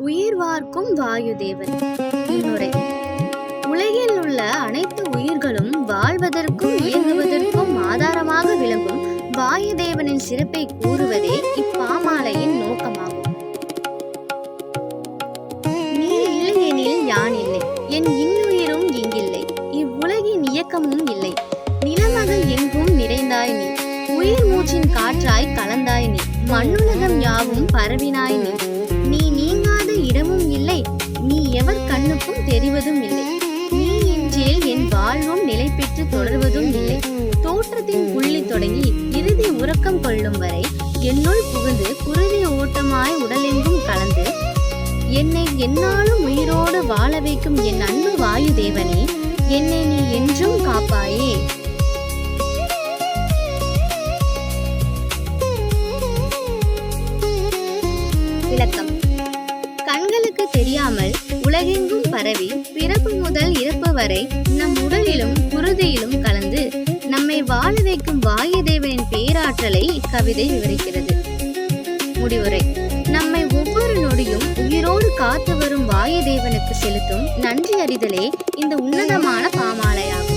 உயிர் வார்க்கும் வாயுதேவன். முன்னுரை. உலகில் உள்ள அனைத்து உயிர்களும் வாழ்வதற்கும் இயங்குவதற்கும் ஆதாரமாக விளங்கும் வாயுதேவனின் சிறப்பை கூறுவதே இப்பாமாலையின் நோக்கமாகும். நீ இல்லையெனில் யான் இல்லை, என் இன்னுயிரும் இங்கில்லை, இவ்வுலகின் இயக்கமும் இல்லை. நிலமகள் எங்கும் நிறைந்தாய் நீ, உயிர் மூச்சின் காற்றாய் கலந்தாய் நீ, மண்ணுலகம் யாவும் பரவினாய் நீ. நீ நீங்காத இடமும் இல்லை, நீ எவர் கண்ணுக்கும் தெரிவதும் இல்லை. நீ இன்றேல் என் வாழ்வும் நிலை பெற்று தொடர்வதும் இல்லை. தோற்றத்தின் புள்ளி தொடங்கி இறுதி உறக்கம் கொள்ளும் வரை என்னுள் புகுந்து குருதி ஓட்டமாய் உடலெங்கும் கலந்து என்னை எந்நாளும் உயிரோடு வாழ வைக்கும் என் அன்பு வாயு தேவனே, என்னை நீ என்றும் காப்பாயே. விளக்கம். கண்களுக்கு தெரியாமல் உலகெங்கும் பரவி பிறப்பு முதல் இறப்பு வரை நம் உடலிலும் குருதியிலும் கலந்து நம்மை வாழ வைக்கும் வாயுதேவனின் பேராற்றலை இக்கவிதை விவரிக்கிறது. முடிவுரை. நம்மை ஒவ்வொரு நொடியும் உயிரோடு காத்து வரும் வாயுதேவனுக்கு செலுத்தும் நன்றி அறிதலே இந்த உன்னதமான பாமாலையாகும்.